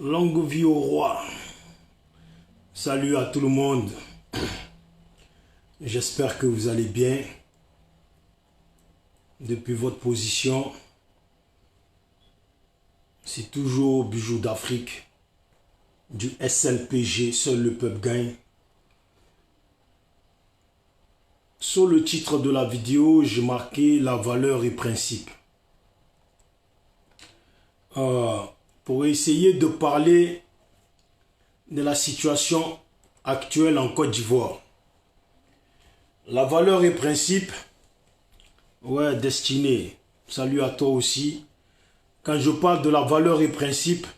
Longue vie au roi. Salut à tout le monde. J'espère que vous allez bien. Depuis votre position, c'est toujours Bijoux d'Afrique, du SLPG, seul le peuple gagne. Sur le titre de la vidéo, j'ai marqué la valeur et principe. Pour essayer de parler de la situation actuelle en Côte d'Ivoire. La valeur et principe, ouais, Destiné, salut à toi aussi. Quand je parle de la valeur et principe,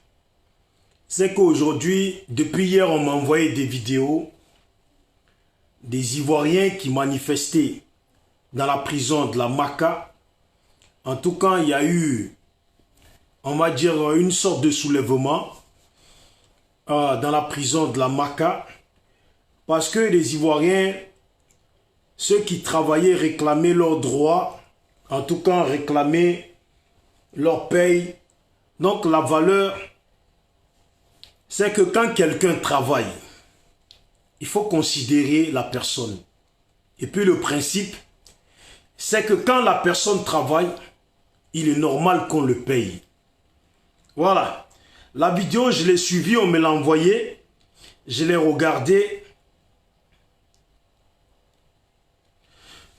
c'est qu'aujourd'hui, depuis hier, on m'a envoyé des vidéos des Ivoiriens qui manifestaient dans la prison de la Maka. En tout cas, il y a eu, on va dire, une sorte de soulèvement dans la prison de la Maka, parce que les Ivoiriens, ceux qui travaillaient, réclamaient leurs droits, en tout cas réclamaient leur paye. Donc la valeur, c'est que quand quelqu'un travaille, il faut considérer la personne. Et puis le principe, c'est que quand la personne travaille, il est normal qu'on le paye. Voilà. La vidéo, je l'ai suivie, on me l'a envoyée. Je l'ai regardée.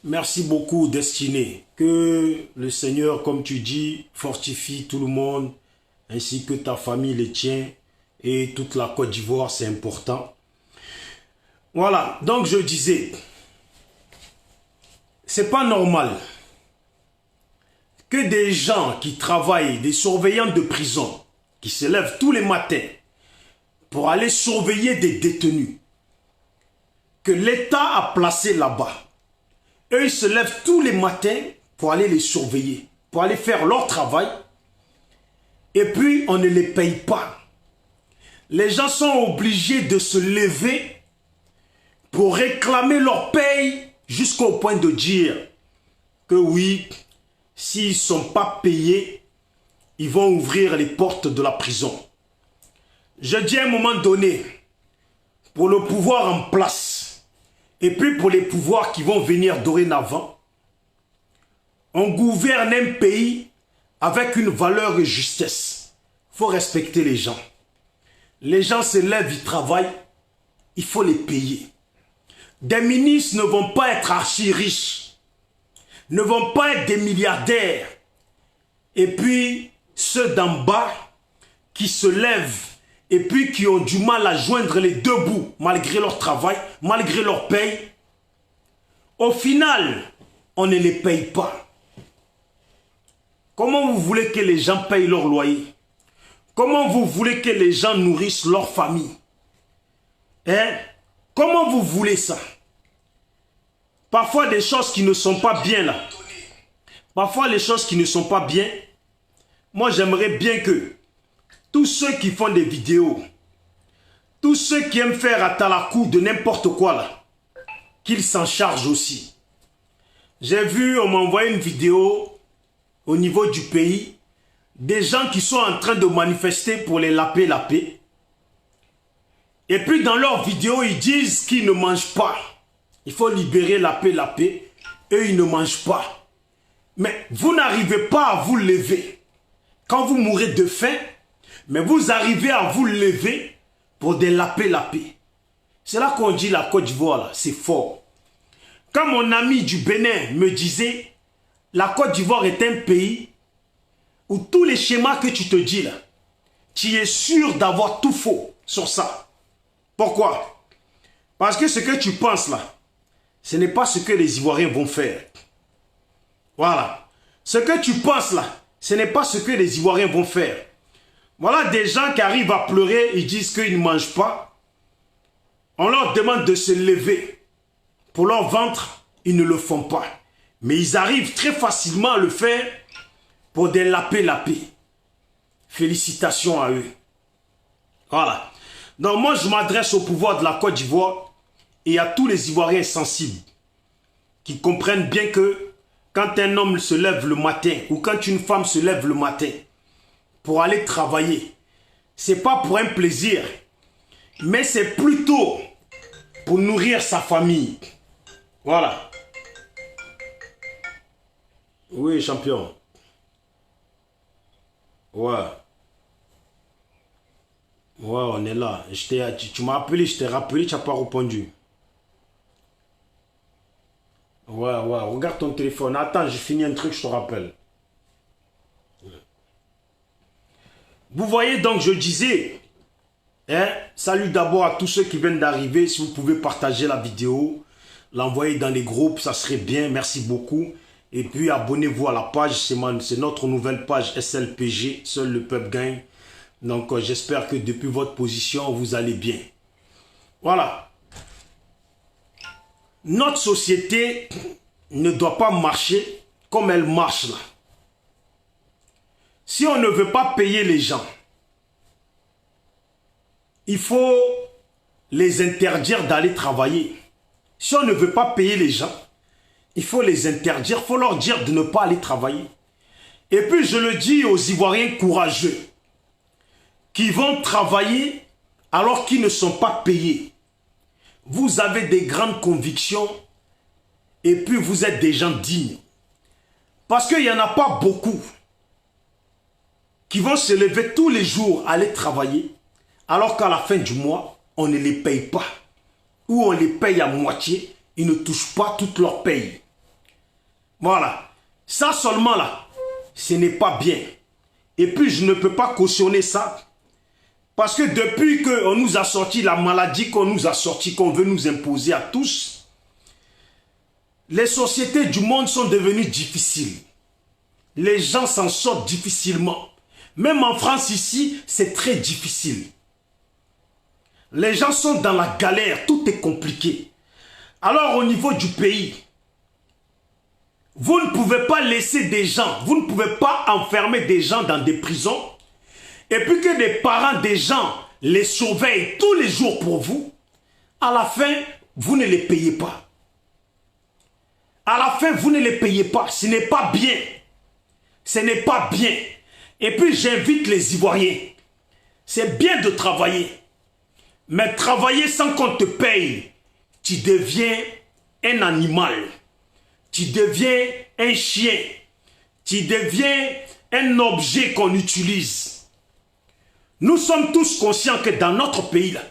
Merci beaucoup, Destiné. Que le Seigneur, comme tu dis, fortifie tout le monde, ainsi que ta famille, les tiens, et toute la Côte d'Ivoire, c'est important. Voilà, donc je disais, c'est pas normal que des gens qui travaillent, des surveillants de prison, qui se lèvent tous les matins pour aller surveiller des détenus, que l'État a placé là-bas. Eux, ils se lèvent tous les matins pour aller les surveiller, pour aller faire leur travail, et puis on ne les paye pas. Les gens sont obligés de se lever pour réclamer leur paye jusqu'au point de dire que oui, s'ils ne sont pas payés, ils vont ouvrir les portes de la prison. Je dis à un moment donné, pour le pouvoir en place, et puis pour les pouvoirs qui vont venir dorénavant, on gouverne un pays avec une valeur et justesse. Il faut respecter les gens. Les gens se lèvent, ils travaillent, il faut les payer. Des ministres ne vont pas être archi-riches, ne vont pas être des milliardaires. Et puis, ceux d'en bas qui se lèvent et puis qui ont du mal à joindre les deux bouts, malgré leur travail, malgré leur paye, au final, on ne les paye pas. Comment vous voulez que les gens payent leur loyer? Comment vous voulez que les gens nourrissent leur famille? Hein? Comment vous voulez ça? Parfois des choses qui ne sont pas bien là. Parfois les choses qui ne sont pas bien. Moi j'aimerais bien que tous ceux qui font des vidéos, tous ceux qui aiment faire à talakou de n'importe quoi là, qu'ils s'en chargent aussi. J'ai vu, on m'a envoyé une vidéo au niveau du pays, des gens qui sont en train de manifester pour les lapés. Et puis dans leur vidéo, ils disent qu'ils ne mangent pas. Il faut libérer lapé. Eux, ils ne mangent pas. Mais vous n'arrivez pas à vous lever. Quand vous mourrez de faim, mais vous arrivez à vous lever pour des lapés. C'est là qu'on dit la Côte d'Ivoire, là, c'est fort. Quand mon ami du Bénin me disait, la Côte d'Ivoire est un pays où tous les schémas que tu te dis là, tu es sûr d'avoir tout faux sur ça. Pourquoi? Parce que ce que tu penses là, ce n'est pas ce que les Ivoiriens vont faire. Voilà. Ce que tu penses là, ce n'est pas ce que les Ivoiriens vont faire. Voilà des gens qui arrivent à pleurer, ils disent qu'ils ne mangent pas. On leur demande de se lever. Pour leur ventre, ils ne le font pas. Mais ils arrivent très facilement à le faire pour des lapés. Félicitations à eux. Voilà. Donc moi, je m'adresse au pouvoir de la Côte d'Ivoire et à tous les Ivoiriens sensibles qui comprennent bien que quand un homme se lève le matin ou quand une femme se lève le matin pour aller travailler, c'est pas pour un plaisir, mais c'est plutôt pour nourrir sa famille. Voilà. Oui, champion. Ouais. Ouais, on est là. Tu m'as appelé, je t'ai rappelé, tu n'as pas répondu. Ouais, regarde ton téléphone. Attends, j'ai fini un truc, je te rappelle. Vous voyez donc, je disais, hein, salut d'abord à tous ceux qui viennent d'arriver. Si vous pouvez partager la vidéo, l'envoyer dans les groupes, ça serait bien. Merci beaucoup. Et puis abonnez-vous à la page, c'est notre nouvelle page SLPG, Seul le peuple gagne. Donc j'espère que depuis votre position, vous allez bien. Voilà. Notre société ne doit pas marcher comme elle marche là. Si on ne veut pas payer les gens, il faut les interdire d'aller travailler. Si on ne veut pas payer les gens, il faut les interdire, il faut leur dire de ne pas aller travailler. Et puis je le dis aux Ivoiriens courageux qui vont travailler alors qu'ils ne sont pas payés. Vous avez des grandes convictions et puis vous êtes des gens dignes. Parce qu'il n'y en a pas beaucoup qui vont se lever tous les jours, aller travailler, alors qu'à la fin du mois, on ne les paye pas. Ou on les paye à moitié, ils ne touchent pas toute leur paye. Voilà. Ça seulement là, ce n'est pas bien. Et puis je ne peux pas cautionner ça. Parce que depuis qu'on nous a sorti la maladie qu'on nous a sorti, qu'on veut nous imposer à tous, les sociétés du monde sont devenues difficiles. Les gens s'en sortent difficilement. Même en France ici, c'est très difficile. Les gens sont dans la galère, tout est compliqué. Alors au niveau du pays, vous ne pouvez pas laisser des gens, vous ne pouvez pas enfermer des gens dans des prisons et puis que des parents des gens les surveillent tous les jours pour vous. À la fin, vous ne les payez pas. À la fin, vous ne les payez pas. Ce n'est pas bien. Ce n'est pas bien. Et puis j'invite les Ivoiriens. C'est bien de travailler. Mais travailler sans qu'on te paye, tu deviens un animal. Tu deviens un chien. Tu deviens un objet qu'on utilise. Nous sommes tous conscients que dans notre pays, là,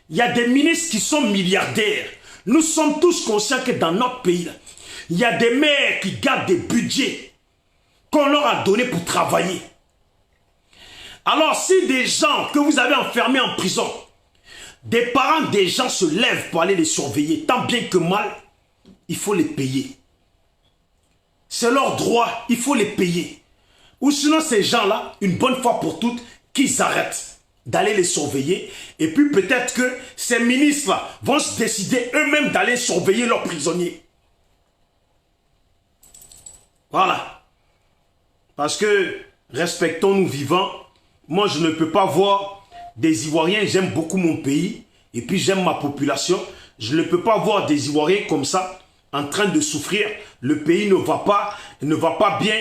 il y a des ministres qui sont milliardaires. Nous sommes tous conscients que dans notre pays, là, il y a des maires qui gardent des budgets qu'on leur a donnés pour travailler. Alors si des gens que vous avez enfermés en prison, des parents des gens se lèvent pour aller les surveiller, tant bien que mal, il faut les payer. C'est leur droit, il faut les payer. Ou sinon ces gens-là, une bonne fois pour toutes, qu'ils arrêtent d'aller les surveiller. Et puis peut-être que ces ministres-là vont se décider eux-mêmes d'aller surveiller leurs prisonniers. Voilà. Parce que, respectons-nous vivants, moi je ne peux pas voir des Ivoiriens, j'aime beaucoup mon pays, et puis j'aime ma population, je ne peux pas voir des Ivoiriens comme ça, en train de souffrir, le pays ne va pas bien,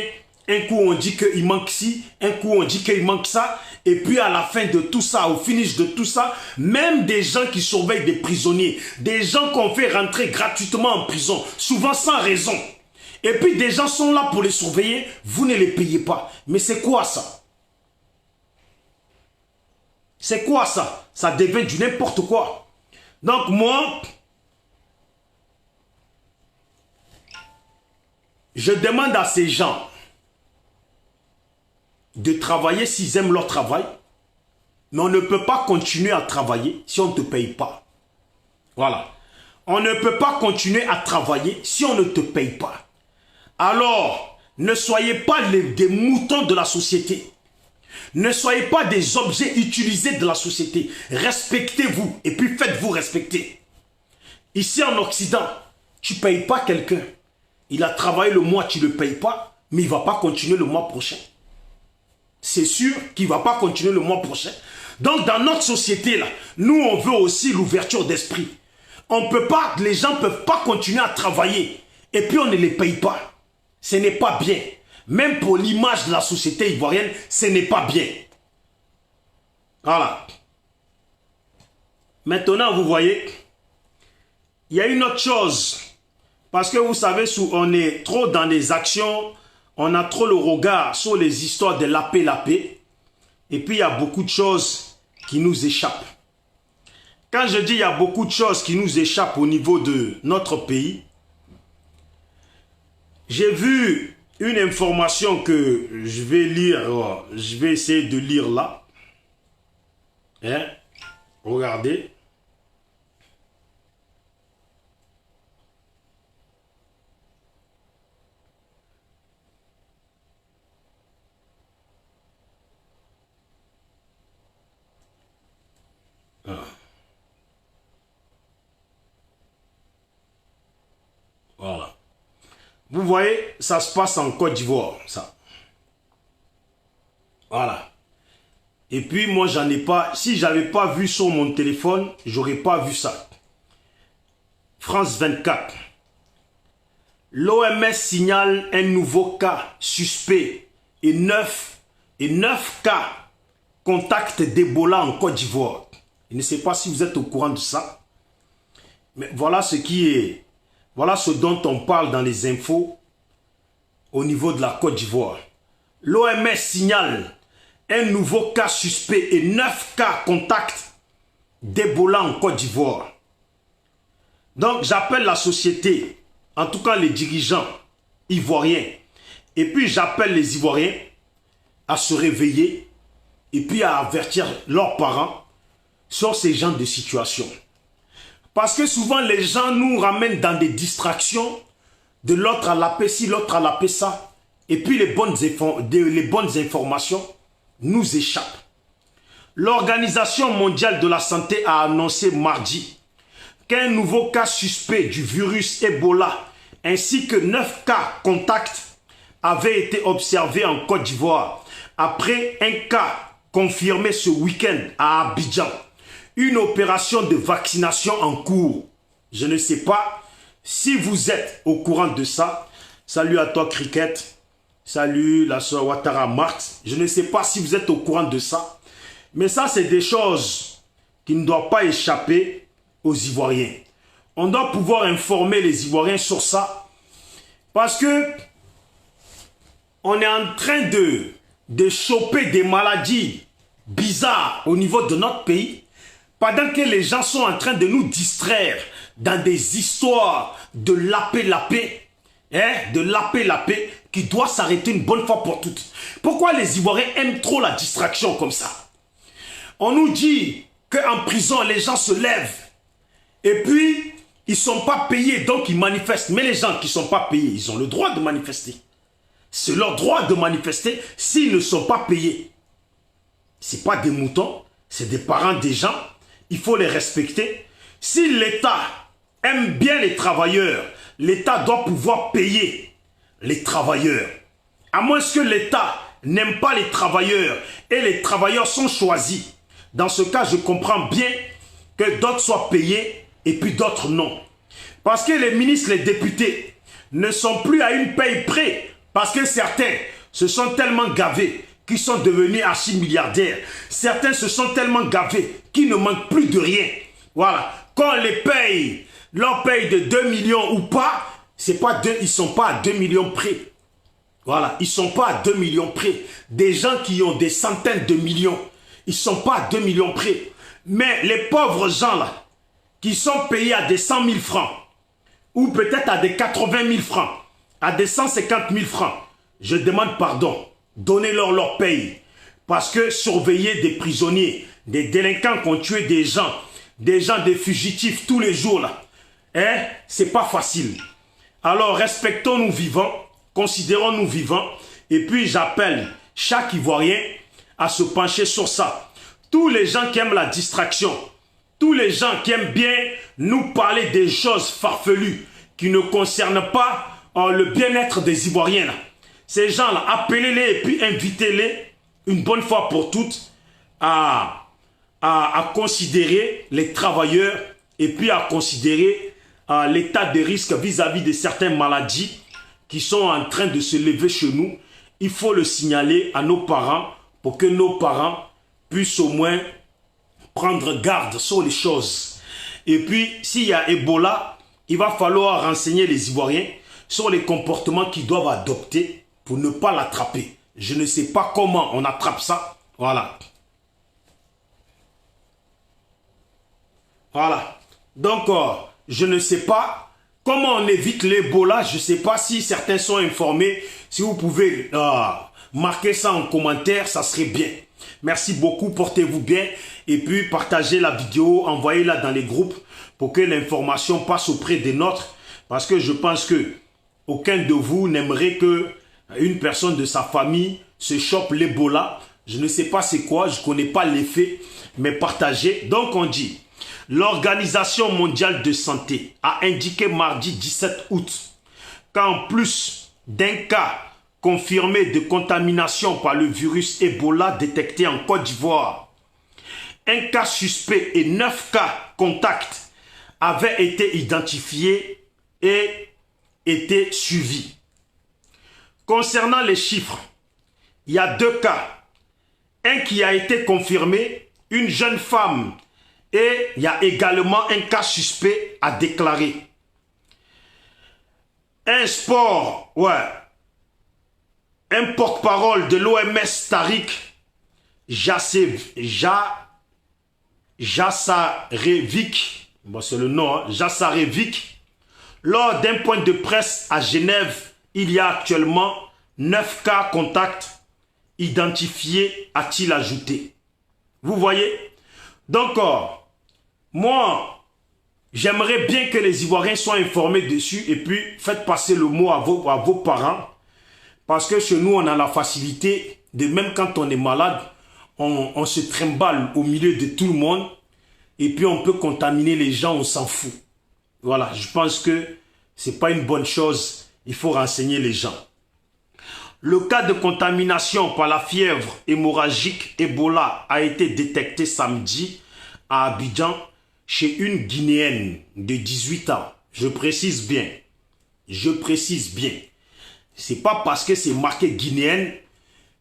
un coup on dit qu'il manque ci, un coup on dit qu'il manque ça, et puis à la fin de tout ça, au finish de tout ça, même des gens qui surveillent des prisonniers, des gens qu'on fait rentrer gratuitement en prison, souvent sans raison, et puis des gens sont là pour les surveiller, vous ne les payez pas. Mais c'est quoi ça? C'est quoi ça? Ça devient du n'importe quoi. Donc moi, je demande à ces gens de travailler s'ils aiment leur travail, mais on ne peut pas continuer à travailler si on ne te paye pas. Voilà. On ne peut pas continuer à travailler si on ne te paye pas. Alors, ne soyez pas des moutons de la société. Ne soyez pas des objets utilisés de la société. Respectez-vous et puis faites-vous respecter. Ici en Occident, tu ne payes pas quelqu'un. Il a travaillé le mois, tu ne le payes pas, mais il ne va pas continuer le mois prochain. C'est sûr qu'il ne va pas continuer le mois prochain. Donc dans notre société, là, nous on veut aussi l'ouverture d'esprit. On peut pas, les gens ne peuvent pas continuer à travailler et puis on ne les paye pas. Ce n'est pas bien. Même pour l'image de la société ivoirienne, ce n'est pas bien. Voilà. Maintenant, vous voyez, il y a une autre chose. Parce que vous savez, on est trop dans les actions, on a trop le regard sur les histoires de la paix. Et puis, il y a beaucoup de choses qui nous échappent. Quand je dis il y a beaucoup de choses qui nous échappent au niveau de notre pays, j'ai vu une information que je vais lire, je vais essayer de lire là. Hein? Regardez. Voilà. Vous voyez, ça se passe en Côte d'Ivoire, ça. Voilà. Et puis, moi, j'en ai pas... Si j'avais pas vu sur mon téléphone, j'aurais pas vu ça. France 24. L'OMS signale un nouveau cas suspect et 9 cas contacts d'Ebola en Côte d'Ivoire. Je ne sais pas si vous êtes au courant de ça. Mais voilà ce qui est... Voilà ce dont on parle dans les infos au niveau de la Côte d'Ivoire. L'OMS signale un nouveau cas suspect et 9 cas contacts d'Ebola en Côte d'Ivoire. Donc j'appelle la société, en tout cas les dirigeants ivoiriens, et puis j'appelle les Ivoiriens à se réveiller et puis à avertir leurs parents sur ces genres de situations. Parce que souvent, les gens nous ramènent dans des distractions, de l'autre à la paix ci, l'autre à la paix ça. Et puis, les bonnes informations nous échappent. L'Organisation mondiale de la santé a annoncé mardi qu'un nouveau cas suspect du virus Ebola ainsi que 9 cas contacts avaient été observés en Côte d'Ivoire après un cas confirmé ce week-end à Abidjan. Une opération de vaccination en cours. Je ne sais pas si vous êtes au courant de ça. Salut à toi, Cricket. Salut la soeur Ouattara Marx. Je ne sais pas si vous êtes au courant de ça. Mais ça, c'est des choses qui ne doivent pas échapper aux Ivoiriens. On doit pouvoir informer les Ivoiriens sur ça. Parce que on est en train de choper des maladies bizarres au niveau de notre pays. Pendant que les gens sont en train de nous distraire dans des histoires de la paix, hein, de la paix, qui doit s'arrêter une bonne fois pour toutes. Pourquoi les Ivoiriens aiment trop la distraction comme ça? On nous dit qu'en prison, les gens se lèvent et puis ils ne sont pas payés, donc ils manifestent. Mais les gens qui ne sont pas payés, ils ont le droit de manifester. C'est leur droit de manifester s'ils ne sont pas payés. Ce n'est pas des moutons, c'est des parents des gens. Il faut les respecter. Si l'État aime bien les travailleurs, l'État doit pouvoir payer les travailleurs. À moins que l'État n'aime pas les travailleurs et les travailleurs sont choisis. Dans ce cas, je comprends bien que d'autres soient payés et puis d'autres non. Parce que les ministres, les députés ne sont plus à une paye près. Parce que certains se sont tellement gavés qui sont devenus archi-milliardaires. Certains se sont tellement gavés qu'ils ne manquent plus de rien. Voilà. Quand on les paye, leur paye de 2 millions ou pas, ils ne sont pas à 2 millions près. Voilà. Ils ne sont pas à 2 millions près. Des gens qui ont des centaines de millions, ils ne sont pas à 2 millions près. Mais les pauvres gens là, qui sont payés à des 100 000 francs, ou peut-être à des 80 000 francs, à des 150 000 francs, je demande pardon. Donnez-leur leur paye. Parce que surveiller des prisonniers, des délinquants qui ont tué des gens, des fugitifs tous les jours là, hein, c'est pas facile. Alors respectons-nous vivants, considérons-nous vivants, et puis j'appelle chaque Ivoirien à se pencher sur ça. Tous les gens qui aiment la distraction, tous les gens qui aiment bien nous parler des choses farfelues qui ne concernent pas le bien-être des Ivoiriens là. Ces gens-là, appelez-les et puis invitez-les une bonne fois pour toutes à considérer les travailleurs et puis à considérer l'état de risque vis-à-vis de certaines maladies qui sont en train de se lever chez nous. Il faut le signaler à nos parents pour que nos parents puisse au moins prendre garde sur les choses. Et puis, s'il y a Ebola, il va falloir renseigner les Ivoiriens sur les comportements qu'ils doivent adopter pour ne pas l'attraper. Je ne sais pas comment on attrape ça. Voilà. Voilà. Donc, je ne sais pas comment on évite l'Ebola. Je ne sais pas si certains sont informés. Si vous pouvez marquer ça en commentaire, ça serait bien. Merci beaucoup, portez-vous bien. Et puis, partagez la vidéo, envoyez-la dans les groupes pour que l'information passe auprès des nôtres. Parce que je pense que aucun de vous n'aimerait que une personne de sa famille se chope l'Ebola. Je ne sais pas c'est quoi, je ne connais pas l'effet, mais partagez. Donc, on dit... L'Organisation mondiale de santé a indiqué mardi 17 août qu'en plus d'un cas confirmé de contamination par le virus Ebola détecté en Côte d'Ivoire, un cas suspect et 9 cas contacts avaient été identifiés et été suivis. Concernant les chiffres, il y a 2 cas. Un qui a été confirmé, une jeune femme. Et il y a également un cas suspect à déclarer. Un porte-parole de l'OMS, Tariq Jassarevic, bon, c'est le nom, Jassarevic, lors d'un point de presse à Genève, il y a actuellement 9 cas contacts identifiés, a-t-il ajouté. Vous voyez? Donc, moi, j'aimerais bien que les Ivoiriens soient informés dessus et puis faites passer le mot à vos parents. Parce que chez nous, on a la facilité de, même quand on est malade, on se trimballe au milieu de tout le monde et puis on peut contaminer les gens, on s'en fout. Voilà, je pense que ce n'est pas une bonne chose, il faut renseigner les gens. Le cas de contamination par la fièvre hémorragique Ebola a été détecté samedi à Abidjan chez une Guinéenne de 18 ans. Je précise bien. Je précise bien. Ce n'est pas parce que c'est marqué Guinéenne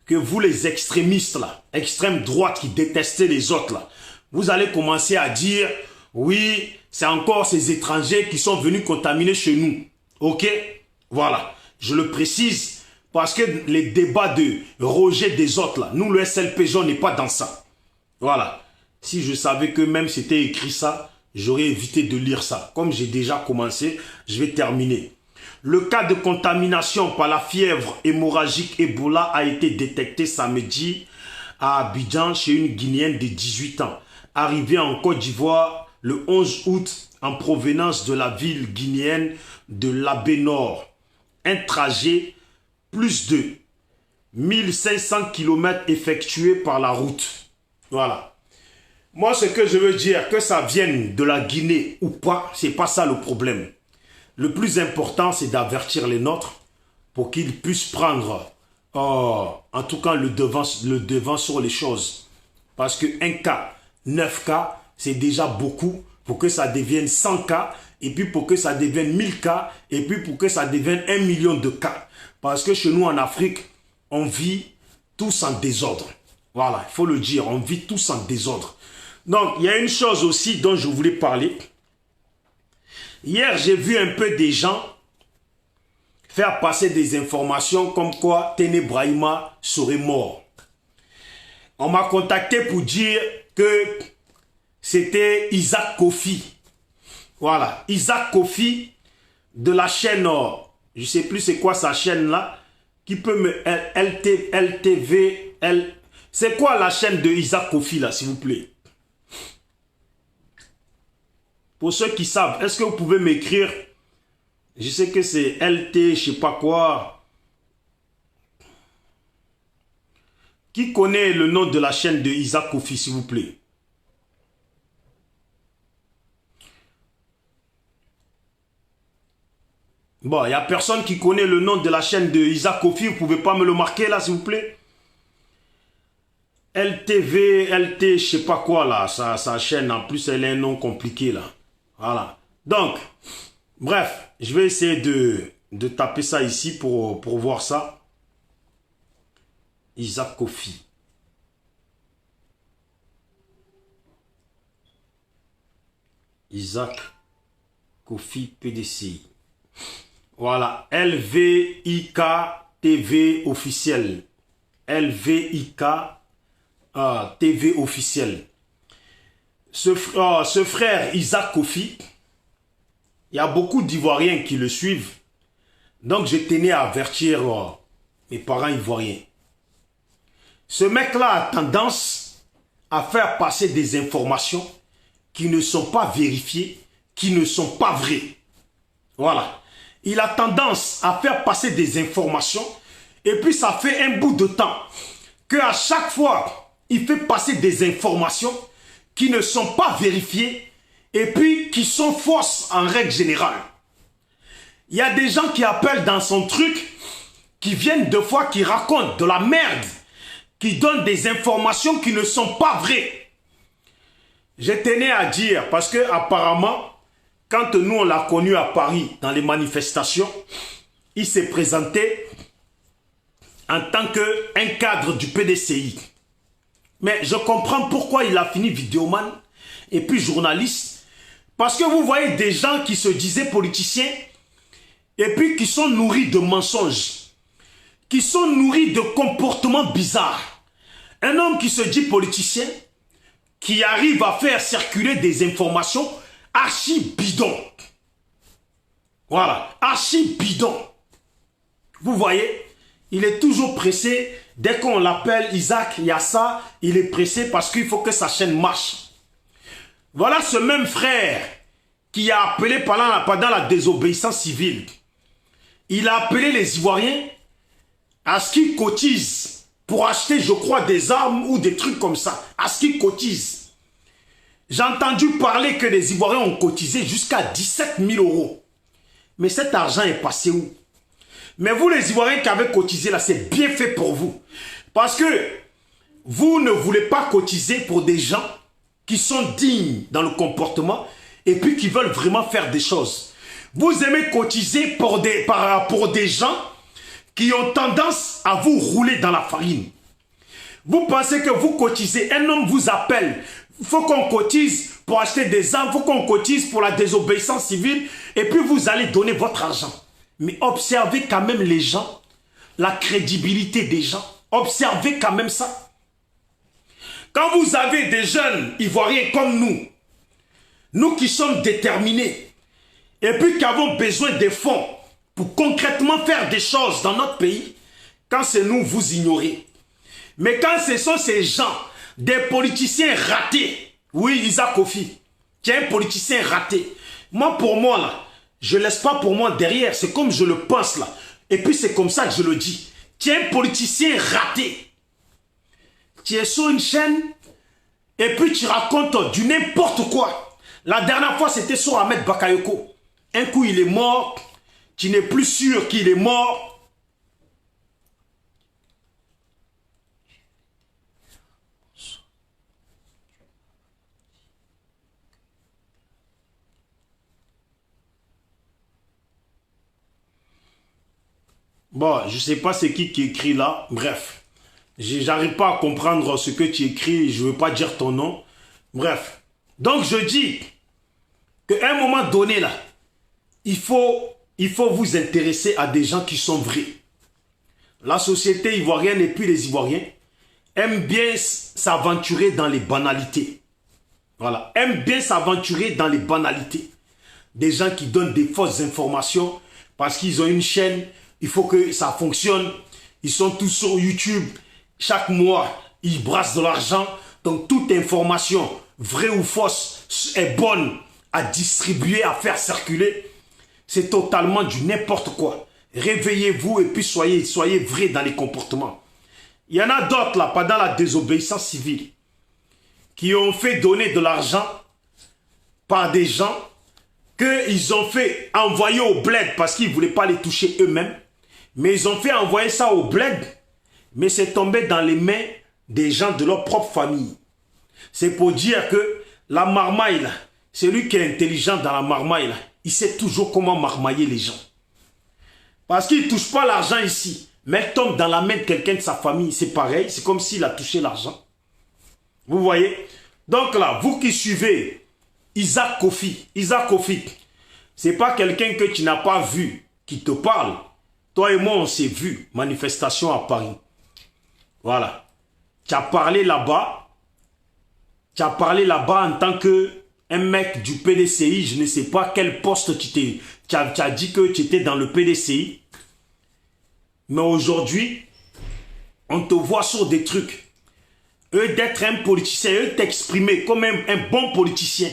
que vous les extrémistes là, extrême droite qui détestez les autres là, vous allez commencer à dire oui, c'est encore ces étrangers qui sont venus contaminer chez nous. Ok? Voilà. Je le précise. Parce que les débats de rejet des autres, là, nous, le SLPJ, on n'est pas dans ça. Voilà. Si je savais que même c'était écrit ça, j'aurais évité de lire ça. Comme j'ai déjà commencé, je vais terminer. Le cas de contamination par la fièvre hémorragique Ebola a été détecté samedi à Abidjan chez une Guinéenne de 18 ans, arrivée en Côte d'Ivoire le 11 août en provenance de la ville guinéenne de l'Abbé Nord. Un trajet plus de 1500 km effectués par la route. Voilà. Moi, ce que je veux dire, que ça vienne de la Guinée ou pas, c'est pas ça le problème. Le plus important, c'est d'avertir les nôtres pour qu'ils puissent prendre, en tout cas, le devant sur les choses. Parce que 1 cas, 9 cas, c'est déjà beaucoup pour que ça devienne 100 cas, et puis pour que ça devienne 1000 cas, et puis pour que ça devienne 1 million de cas. Parce que chez nous en Afrique, on vit tous en désordre. Voilà, il faut le dire, on vit tous en désordre. Donc, il y a une chose aussi dont je voulais parler. Hier, j'ai vu un peu des gens faire passer des informations comme quoi Téné Brahima serait mort. On m'a contacté pour dire que c'était Isaac Kofi. Voilà, Isaac Kofi de la chaîne, je ne sais plus c'est quoi sa chaîne là, qui peut me... LTV, c'est quoi la chaîne de Isaac Kofi là, s'il vous plaît? Pour ceux qui savent, est-ce que vous pouvez m'écrire? Je sais que c'est LT, je sais pas quoi. Qui connaît le nom de la chaîne de Isaac Kofi, s'il vous plaît? Bon, il n'y a personne qui connaît le nom de la chaîne de Isaac Kofi. Vous ne pouvez pas me le marquer là, s'il vous plaît? LTV, LT, je sais pas quoi là. Sa chaîne, en plus, elle a un nom compliqué là. Voilà. Donc, bref, je vais essayer de taper ça ici pour voir ça. Isaac Kofi. Isaac Kofi PDCI. Voilà, LVIK TV officiel. LVIK TV officiel. Ce frère Isaac Kofi, il y a beaucoup d'Ivoiriens qui le suivent. Donc je tenais à avertir mes parents ivoiriens. Ce mec-là a tendance à faire passer des informations qui ne sont pas vérifiées, qui ne sont pas vraies. Voilà. Il a tendance à faire passer des informations et puis ça fait un bout de temps qu'à chaque fois, il fait passer des informations qui ne sont pas vérifiées et puis qui sont fausses en règle générale. Il y a des gens qui appellent dans son truc, qui viennent de fois, qui racontent de la merde, qui donnent des informations qui ne sont pas vraies. Je tenais à dire, parce que apparemment, quand nous on l'a connu à Paris, dans les manifestations, il s'est présenté en tant qu'un cadre du PDCI. Mais je comprends pourquoi il a fini vidéoman et puis journaliste. Parce que vous voyez des gens qui se disaient politiciens et puis qui sont nourris de mensonges, qui sont nourris de comportements bizarres. Un homme qui se dit politicien, qui arrive à faire circuler des informations archi bidons. Voilà, archi bidons. Vous voyez, il est toujours pressé. Dès qu'on l'appelle Isaac, il y a ça, il est pressé parce qu'il faut que sa chaîne marche. Voilà ce même frère qui a appelé pendant la désobéissance civile. Il a appelé les Ivoiriens à ce qu'ils cotisent pour acheter, je crois, des armes ou des trucs comme ça. À ce qu'ils cotisent. J'ai entendu parler que les Ivoiriens ont cotisé jusqu'à 17 000 €. Mais cet argent est passé où? Mais vous, les Ivoiriens qui avez cotisé là, c'est bien fait pour vous. Parce que vous ne voulez pas cotiser pour des gens qui sont dignes dans le comportement et puis qui veulent vraiment faire des choses. Vous aimez cotiser pour des gens qui ont tendance à vous rouler dans la farine. Vous pensez que vous cotisez, un homme vous appelle, il faut qu'on cotise pour acheter des armes, il faut qu'on cotise pour la désobéissance civile et puis vous allez donner votre argent. Mais observez quand même les gens, la crédibilité des gens. Observez quand même ça. Quand vous avez des jeunes Ivoiriens comme nous qui sommes déterminés, et puis qui avons besoin des fonds pour concrètement faire des choses dans notre pays, quand c'est nous, vous ignorez. Mais quand ce sont ces gens, des politiciens ratés, oui, Isaac Kofi, qui est un politicien raté, moi, pour moi, là, je ne laisse pas pour moi derrière, c'est comme je le pense là. Et puis c'est comme ça que je le dis. Tu es un politicien raté. Tu es sur une chaîne et puis tu racontes du n'importe quoi. La dernière fois c'était sur Ahmed Bakayoko. Un coup il est mort, tu n'es plus sûr qu'il est mort. Bon, je ne sais pas c'est qui écrit là. Bref, j'arrive pas à comprendre ce que tu écris. Je ne veux pas dire ton nom. Bref. Donc, je dis qu'à un moment donné, là, il faut vous intéresser à des gens qui sont vrais. La société ivoirienne et puis les Ivoiriens aiment bien s'aventurer dans les banalités. Voilà. Aiment bien s'aventurer dans les banalités. Des gens qui donnent des fausses informations parce qu'ils ont une chaîne. Il faut que ça fonctionne. Ils sont tous sur YouTube. Chaque mois, ils brassent de l'argent. Donc, toute information, vraie ou fausse, est bonne à distribuer, à faire circuler. C'est totalement du n'importe quoi. Réveillez-vous et puis soyez vrais dans les comportements. Il y en a d'autres là, pendant la désobéissance civile, qui ont fait donner de l'argent par des gens qu'ils ont fait envoyer au bled parce qu'ils ne voulaient pas les toucher eux-mêmes. Mais ils ont fait envoyer ça au bled, mais c'est tombé dans les mains des gens de leur propre famille. C'est pour dire que la marmaille, là, celui qui est intelligent dans la marmaille, là, il sait toujours comment marmailler les gens. Parce qu'il ne touche pas l'argent ici, mais il tombe dans la main de quelqu'un de sa famille. C'est pareil, c'est comme s'il a touché l'argent. Vous voyez? Donc là, vous qui suivez Isaac Kofi. Isaac Kofi. C'est pas quelqu'un que tu n'as pas vu qui te parle. Toi et moi, on s'est vu. Manifestation à Paris. Voilà. Tu as parlé là-bas. Tu as parlé là-bas en tant que un mec du PDCI. Je ne sais pas quel poste tu as dit que tu étais dans le PDCI. Mais aujourd'hui, on te voit sur des trucs. Eux d'être un politicien, eux t'exprimer comme un bon politicien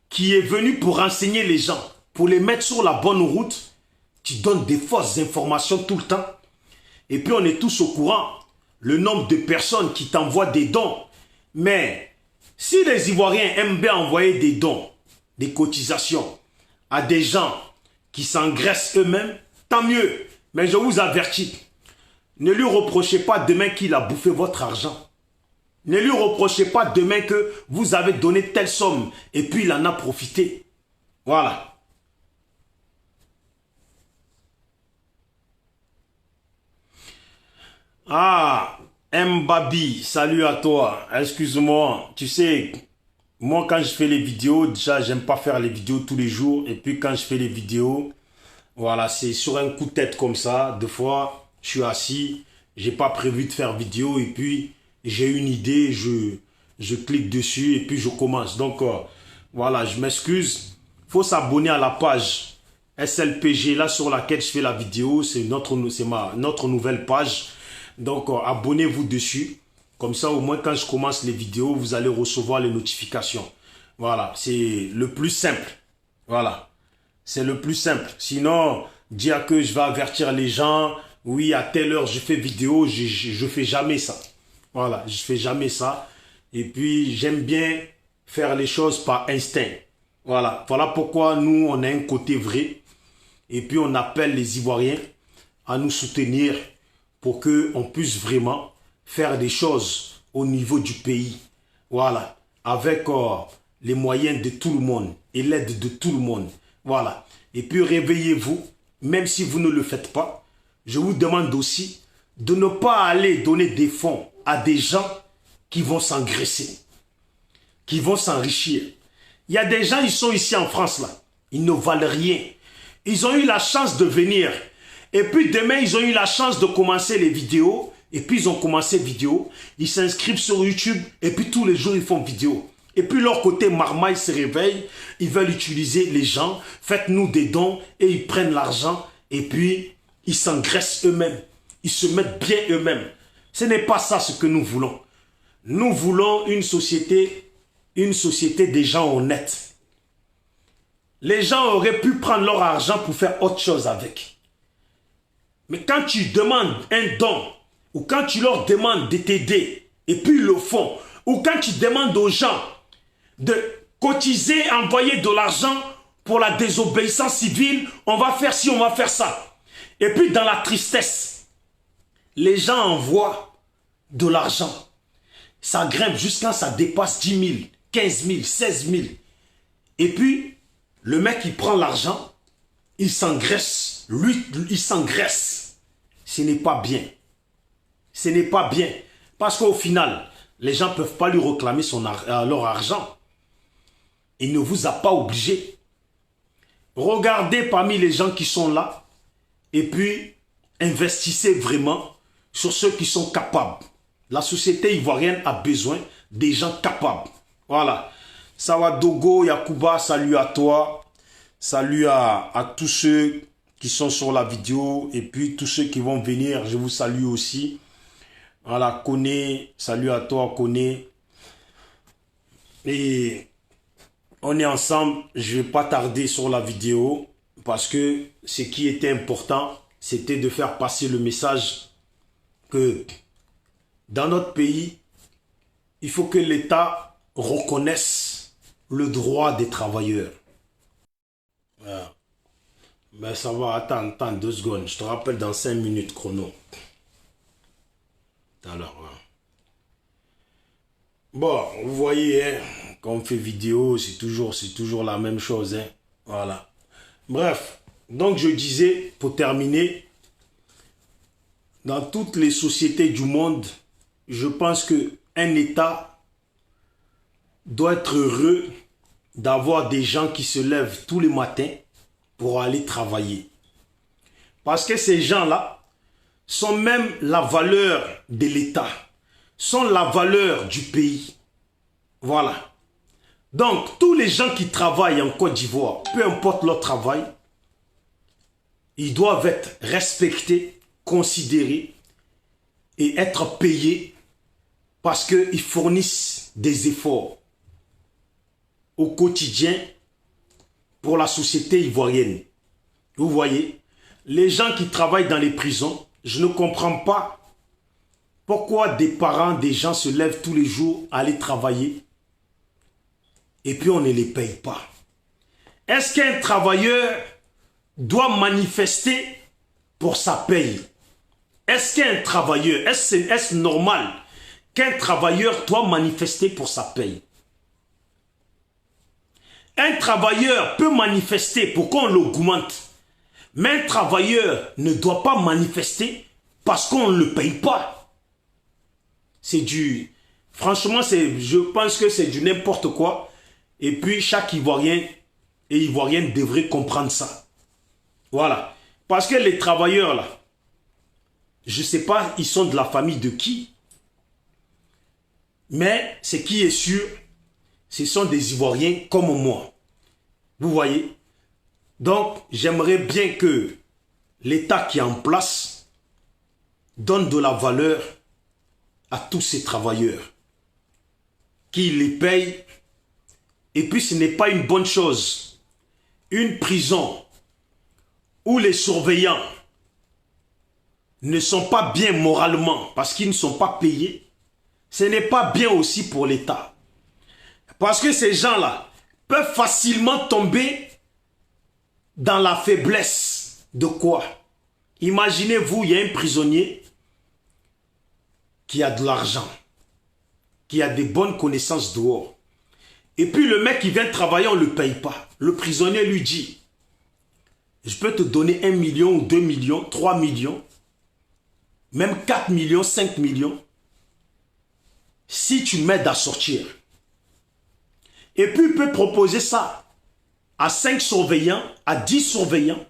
qui est venu pour renseigner les gens, pour les mettre sur la bonne route. Tu donnes des fausses informations tout le temps. Et puis on est tous au courant. Le nombre de personnes qui t'envoient des dons. Mais si les Ivoiriens aiment bien envoyer des dons, des cotisations à des gens qui s'engraissent eux-mêmes, tant mieux. Mais je vous avertis, ne lui reprochez pas demain qu'il a bouffé votre argent. Ne lui reprochez pas demain que vous avez donné telle somme et puis il en a profité. Voilà. Ah, Mbabi, salut à toi. Excuse-moi, tu sais, moi quand je fais les vidéos, déjà j'aime pas faire les vidéos tous les jours. Et puis quand je fais les vidéos, voilà, c'est sur un coup de tête comme ça. Des fois, je suis assis, j'ai pas prévu de faire vidéo et puis j'ai une idée, je clique dessus et puis je commence. Donc voilà, je m'excuse. Faut s'abonner à la page SLPG là sur laquelle je fais la vidéo. C'est notre nouvelle page. Donc abonnez-vous dessus. Comme ça au moins quand je commence les vidéos, vous allez recevoir les notifications. Voilà, c'est le plus simple. Voilà. C'est le plus simple. Sinon, dire que je vais avertir les gens, oui, à telle heure je fais vidéo, je fais jamais ça. Voilà, je fais jamais ça. Et puis, j'aime bien faire les choses par instinct. Voilà, voilà pourquoi nous, on a un côté vrai. Et puis, on appelle les Ivoiriens à nous soutenir pour qu'on puisse vraiment faire des choses au niveau du pays. Voilà, avec les moyens de tout le monde et l'aide de tout le monde. Voilà. Et puis réveillez-vous, même si vous ne le faites pas. Je vous demande aussi de ne pas aller donner des fonds à des gens qui vont s'engraisser, qui vont s'enrichir. Il y a des gens, ils sont ici en France là. Ils ne valent rien. Ils ont eu la chance de venir. Et puis demain, ils ont eu la chance de commencer les vidéos. Et puis ils ont commencé vidéo. Ils s'inscrivent sur YouTube. Et puis tous les jours, ils font vidéo. Et puis leur côté marmaille se réveille, ils veulent utiliser les gens, faites-nous des dons et ils prennent l'argent et puis ils s'engraissent eux-mêmes, ils se mettent bien eux-mêmes. Ce n'est pas ça ce que nous voulons. Nous voulons une société des gens honnêtes. Les gens auraient pu prendre leur argent pour faire autre chose avec. Mais quand tu demandes un don ou quand tu leur demandes de t'aider et puis ils le font, ou quand tu demandes aux gens de cotiser, envoyer de l'argent pour la désobéissance civile, on va faire ci, on va faire ça. Et puis dans la tristesse, les gens envoient de l'argent. Ça grimpe jusqu'à ça dépasse 10 000, 15 000, 16 000. Et puis, le mec, il prend l'argent, il s'engraisse. Lui, il s'engraisse. Ce n'est pas bien. Ce n'est pas bien. Parce qu'au final, les gens ne peuvent pas lui réclamer leur argent. Il ne vous a pas obligé. Regardez parmi les gens qui sont là et puis investissez vraiment sur ceux qui sont capables. La société ivoirienne a besoin des gens capables. Voilà. Sawadogo, Yakuba, salut à toi. Salut à tous ceux qui sont sur la vidéo et puis tous ceux qui vont venir, je vous salue aussi. Voilà, Koné, salut à toi, Koné. Et on est ensemble, je ne vais pas tarder sur la vidéo parce que ce qui était important, c'était de faire passer le message que dans notre pays, il faut que l'État reconnaisse le droit des travailleurs. Voilà. Ben ça va, attends 2 secondes, je te rappelle dans 5 minutes chrono. Alors, bon, vous voyez, hein, quand on fait vidéo, c'est toujours la même chose. Hein, voilà. Bref, donc je disais, pour terminer, dans toutes les sociétés du monde, je pense qu'un État doit être heureux d'avoir des gens qui se lèvent tous les matins pour aller travailler. Parce que ces gens-là sont même la valeur de l'État, sont la valeur du pays. Voilà. Donc, tous les gens qui travaillent en Côte d'Ivoire, peu importe leur travail, ils doivent être respectés, considérés et être payés parce qu'ils fournissent des efforts au quotidien pour la société ivoirienne. Vous voyez, les gens qui travaillent dans les prisons, je ne comprends pas pourquoi des parents, des gens se lèvent tous les jours à aller travailler et puis on ne les paye pas. Est-ce qu'un travailleur doit manifester pour sa paye? Est-ce qu'un travailleur, est-ce normal qu'un travailleur doit manifester pour sa paye? Un travailleur peut manifester pour qu'on l'augmente, mais un travailleur ne doit pas manifester parce qu'on ne le paye pas. C'est du... Franchement, je pense que c'est du n'importe quoi. Et puis, chaque Ivoirien et Ivoirienne devrait comprendre ça. Voilà. Parce que les travailleurs, là, je ne sais pas, ils sont de la famille de qui. Mais ce qui est sûr, ce sont des Ivoiriens comme moi. Vous voyez? Donc, j'aimerais bien que l'État qui est en place donne de la valeur à tous ces travailleurs, qu'il les paye. Et puis, ce n'est pas une bonne chose. Une prison où les surveillants ne sont pas bien moralement parce qu'ils ne sont pas payés, ce n'est pas bien aussi pour l'État. Parce que ces gens-là peuvent facilement tomber dans la faiblesse. De quoi? Imaginez-vous, il y a un prisonnier qui a de l'argent, qui a des bonnes connaissances dehors. Et puis le mec qui vient travailler, on ne le paye pas. Le prisonnier lui dit, je peux te donner 1 million ou 2 millions, 3 millions, même 4 millions, 5 millions, si tu m'aides à sortir. Et puis il peut proposer ça à 5 surveillants, à 10 surveillants.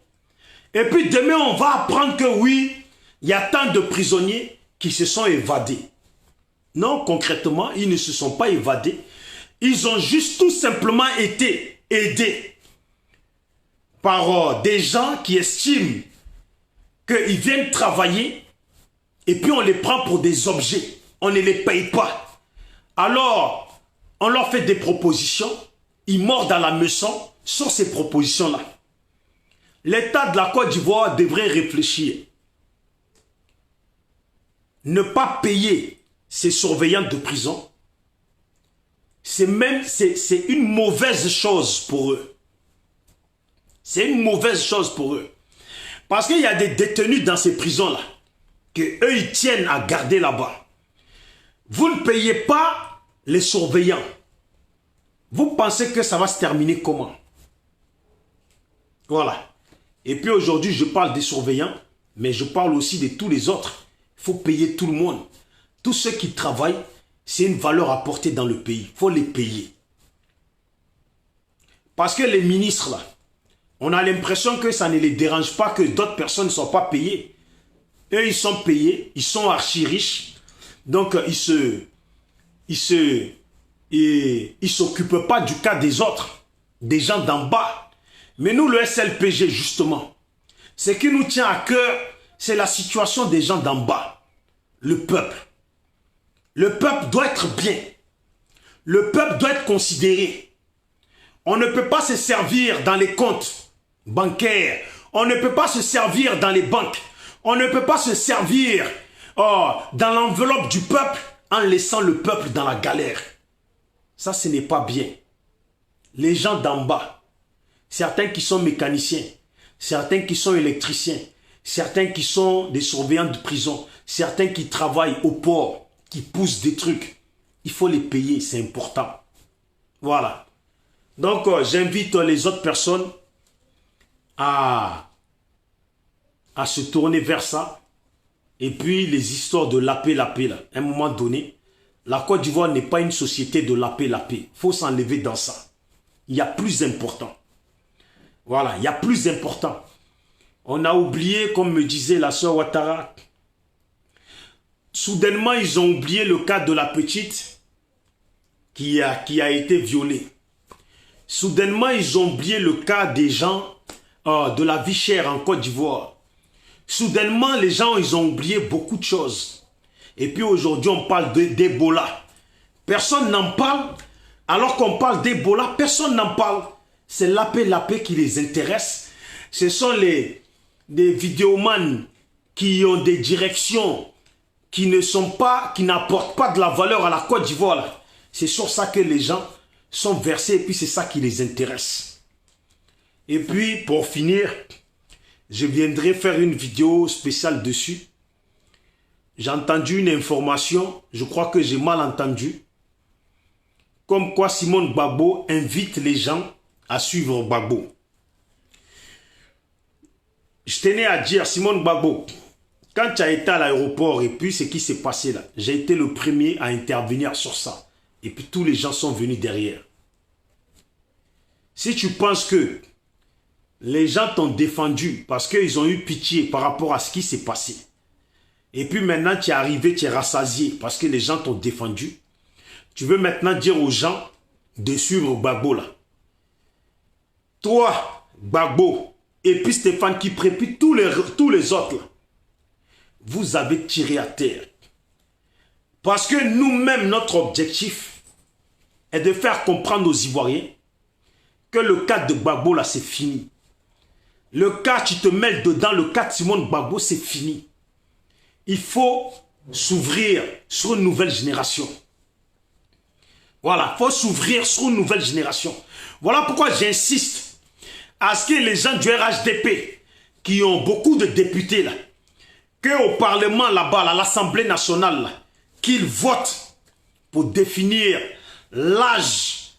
Et puis demain, on va apprendre que oui, il y a tant de prisonniers qui se sont évadés. Non, concrètement, ils ne se sont pas évadés. Ils ont juste tout simplement été aidés par des gens qui estiment qu'ils viennent travailler et puis on les prend pour des objets. On ne les paye pas. Alors, on leur fait des propositions. Ils mordent à la meçon sur ces propositions-là. L'État de la Côte d'Ivoire devrait réfléchir. Ne pas payer ces surveillants de prison, c'est une mauvaise chose pour eux. C'est une mauvaise chose pour eux. Parce qu'il y a des détenus dans ces prisons-là, qu'eux, ils tiennent à garder là-bas. Vous ne payez pas les surveillants. Vous pensez que ça va se terminer comment? Voilà. Et puis aujourd'hui, je parle des surveillants, mais je parle aussi de tous les autres. Il faut payer tout le monde. Tous ceux qui travaillent, c'est une valeur apportée dans le pays. Il faut les payer. Parce que les ministres, là, on a l'impression que ça ne les dérange pas que d'autres personnes ne sont pas payées. Eux, ils sont payés, ils sont archi riches. Donc, ils s'occupent pas du cas des autres, des gens d'en bas. Mais nous, le SLPG, justement, ce qui nous tient à cœur, c'est la situation des gens d'en bas. Le peuple. Le peuple doit être bien. Le peuple doit être considéré. On ne peut pas se servir dans les comptes bancaires. On ne peut pas se servir dans les banques. On ne peut pas se servir dans l'enveloppe du peuple en laissant le peuple dans la galère. Ça, ce n'est pas bien. Les gens d'en bas, certains qui sont mécaniciens, certains qui sont électriciens, certains qui sont des surveillants de prison, certains qui travaillent au port, qui poussent des trucs, il faut les payer, c'est important. Voilà. Donc, j'invite les autres personnes à se tourner vers ça. Et puis, les histoires de lapé-lapé, là, à un moment donné, la Côte d'Ivoire n'est pas une société de lapé-lapé. Il faut s'enlever dans ça. il y a plus important. Voilà, il y a plus important. On a oublié, comme me disait la sœur Ouattara, soudainement, ils ont oublié le cas de la petite qui a été violée. Soudainement, ils ont oublié le cas des gens de la vie chère en Côte d'Ivoire. Soudainement, les gens, ils ont oublié beaucoup de choses. Et puis aujourd'hui, on parle d'Ebola. Personne n'en parle. Alors qu'on parle d'Ebola, personne n'en parle. C'est la paix qui les intéresse. Ce sont des vidéomans qui ont des directions qui n'apportent pas de la valeur à la Côte d'Ivoire. C'est sur ça que les gens sont versés et puis c'est ça qui les intéresse. Et puis, pour finir, je viendrai faire une vidéo spéciale dessus. J'ai entendu une information, je crois que j'ai mal entendu. Comme quoi Simone Gbagbo invite les gens à suivre Gbagbo. Je tenais à dire, Simone Gbagbo, quand tu as été à l'aéroport et puis ce qui s'est passé là, j'ai été le premier à intervenir sur ça. Et puis tous les gens sont venus derrière. Si tu penses que les gens t'ont défendu parce qu'ils ont eu pitié par rapport à ce qui s'est passé, et puis maintenant tu es arrivé, tu es rassasié parce que les gens t'ont défendu, tu veux maintenant dire aux gens de suivre Gbagbo là. Toi, Gbagbo, et puis Stéphane Kipré, puis tous les autres là, vous avez tiré à terre. Parce que nous-mêmes, notre objectif est de faire comprendre aux Ivoiriens que le cas de Gbagbo là, c'est fini. Le cas, tu te mêles dedans, le cas de Simone Gbagbo, c'est fini. Il faut s'ouvrir sur une nouvelle génération. Voilà, il faut s'ouvrir sur une nouvelle génération. Voilà pourquoi j'insiste à ce que les gens du RHDP, qui ont beaucoup de députés là, qu'au Parlement là-bas, à l'Assemblée nationale, là, qu'ils votent pour définir l'âge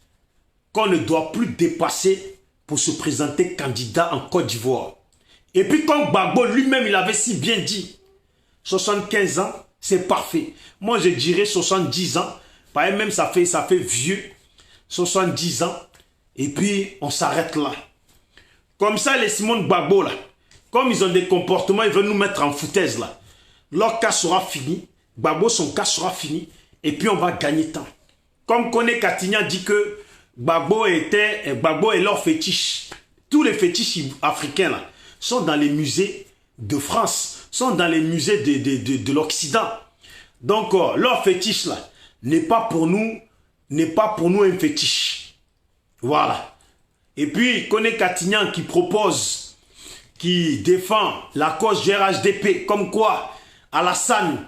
qu'on ne doit plus dépasser pour se présenter candidat en Côte d'Ivoire. Et puis comme Gbagbo lui-même, il avait si bien dit, 75 ans, c'est parfait. Moi, je dirais 70 ans. Par même, ça fait vieux. 70 ans. Et puis, on s'arrête là. Comme ça, les Simone Gbagbo, là, comme ils ont des comportements, ils veulent nous mettre en foutaise, là. Leur cas sera fini. Gbagbo, son cas sera fini. Et puis, on va gagner temps. Comme Kone Katignan dit que Gbagbo est leur fétiche. Tous les fétiches africains, là, sont dans les musées de France, sont dans les musées de l'Occident. Donc, leur fétiche, là, n'est pas pour nous un fétiche. Voilà. Et puis, Kone Katignan qui propose, qui défend la cause du RHDP, comme quoi Alassane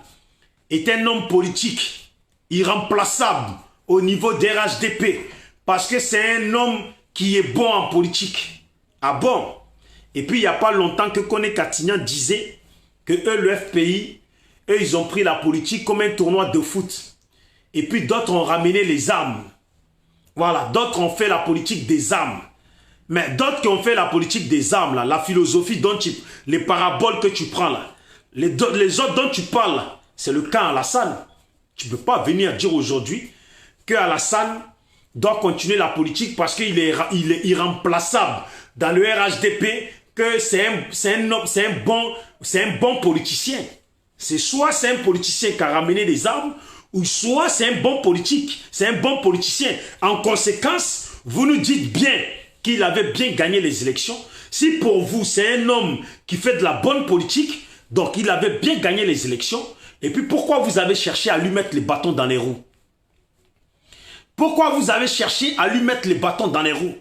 est un homme politique irremplaçable au niveau des RHDP, parce que c'est un homme qui est bon en politique. Ah bon? Et puis, il n'y a pas longtemps que Kone Katignan disait que eux, le FPI, eux, ils ont pris la politique comme un tournoi de foot. Et puis, d'autres ont ramené les armes. Voilà, d'autres ont fait la politique des armes. Mais d'autres qui ont fait la politique des armes, là, la philosophie dont les paraboles que tu prends là, les autres dont tu parles là, c'est le cas Alassane. Tu ne peux pas venir dire aujourd'hui que Alassane doit continuer la politique parce qu'il est irremplaçable dans le RHDP, que c'est un bon politicien. C'est soit c'est un politicien qui a ramené les armes, ou soit c'est un bon politique, c'est un bon politicien. En conséquence, vous nous dites bien qu'il avait bien gagné les élections. Si pour vous, c'est un homme qui fait de la bonne politique, donc il avait bien gagné les élections, et puis pourquoi vous avez cherché à lui mettre les bâtons dans les roues? Pourquoi vous avez cherché à lui mettre les bâtons dans les roues?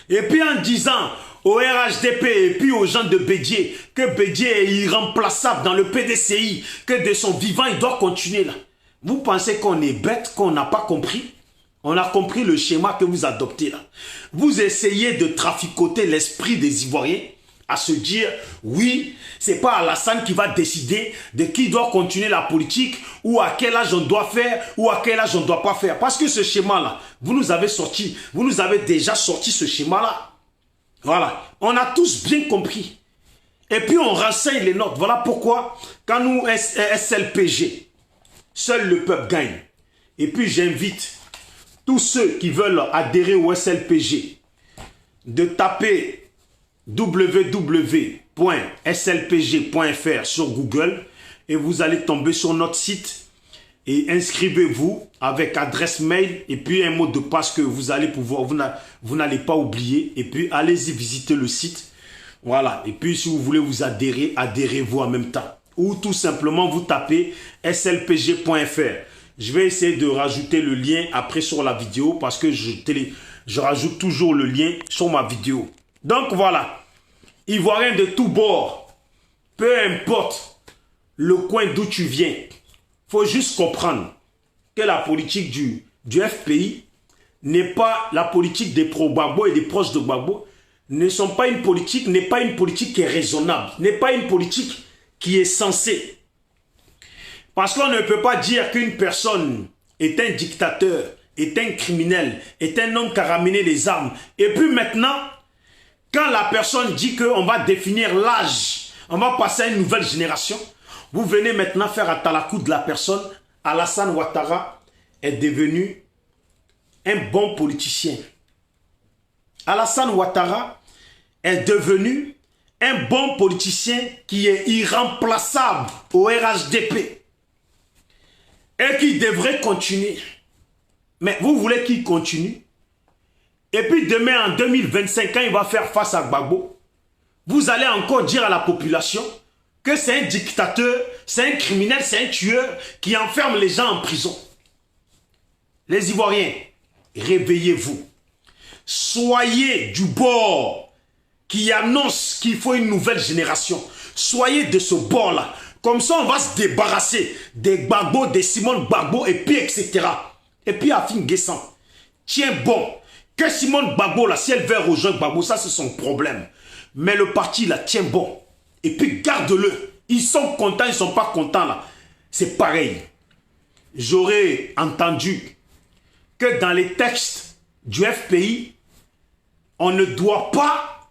Et puis en disant au RHDP et puis aux gens de Bédié que Bédié est irremplaçable dans le PDCI, que de son vivant, il doit continuer là. Vous pensez qu'on est bête, qu'on n'a pas compris? On a compris le schéma que vous adoptez là. Vous essayez de traficoter l'esprit des Ivoiriens à se dire, oui, c'est pas Alassane qui va décider de qui doit continuer la politique, ou à quel âge on doit faire, ou à quel âge on ne doit pas faire. Parce que ce schéma-là, vous nous avez déjà sorti ce schéma-là. Voilà, on a tous bien compris. Et puis on renseigne les notes. Voilà pourquoi, quand nous, SLPG, seul le peuple gagne. Et puis j'invite tous ceux qui veulent adhérer au SLPG de taper www.slpg.fr sur Google et vous allez tomber sur notre site et inscrivez-vous avec adresse mail et puis un mot de passe que vous allez pouvoir, vous n'allez pas oublier, et puis allez-y visiter le site. Voilà, et puis si vous voulez vous adhérer, adhérez-vous en même temps. Ou tout simplement vous tapez slpg.fr. Je vais essayer de rajouter le lien après sur la vidéo parce que je rajoute toujours le lien sur ma vidéo. Donc voilà, Ivoiriens de tous bords, peu importe le coin d'où tu viens, faut juste comprendre que la politique du FPI n'est pas la politique des pro-Gbagbo et des proches de Gbagbo, n'est pas une politique qui est raisonnable, n'est pas une politique qui est sensée. Parce qu'on ne peut pas dire qu'une personne est un dictateur, est un criminel, est un homme qui a ramené les armes. Et puis maintenant, quand la personne dit qu'on va définir l'âge, on va passer à une nouvelle génération, vous venez maintenant faire à talakou de la personne. Alassane Ouattara est devenu un bon politicien. Alassane Ouattara est devenu un bon politicien qui est irremplaçable au RHDP et qui devrait continuer. Mais vous voulez qu'il continue? Et puis demain en 2025, quand il va faire face à Gbagbo, vous allez encore dire à la population que c'est un dictateur, c'est un criminel, c'est un tueur qui enferme les gens en prison. Les Ivoiriens, réveillez-vous. Soyez du bord qui annonce qu'il faut une nouvelle génération. Soyez de ce bord-là. Comme ça, on va se débarrasser des Gbagbo, des Simone Gbagbo, et puis etc. Et puis Afin Guessan, tiens bon, que Simone Gbagbo, là, si elle veut rejoindre Gbagbo, ça c'est son problème. Mais le parti, là, tient bon. Et puis garde-le. Ils sont contents, ils ne sont pas contents là. C'est pareil. J'aurais entendu que dans les textes du FPI, on ne doit pas,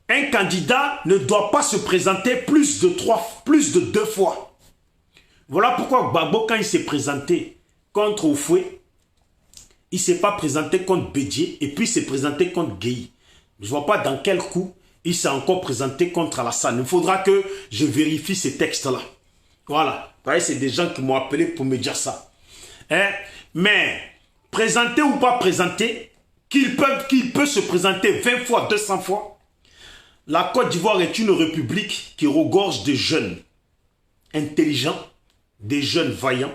un candidat ne doit pas se présenter plus de 2 fois. Voilà pourquoi Gbagbo, quand il s'est présenté contre Oufoué, il ne s'est pas présenté contre Bédié et puis il s'est présenté contre Gueye. Je ne vois pas dans quel coup il s'est encore présenté contre Alassane. Il faudra que je vérifie ces textes-là. Voilà. C'est des gens qui m'ont appelé pour me dire ça. Hein? Mais, présenter ou pas présenter, qu'il peut se présenter 20 fois, 200 fois, la Côte d'Ivoire est une république qui regorge de jeunes intelligents, des jeunes vaillants,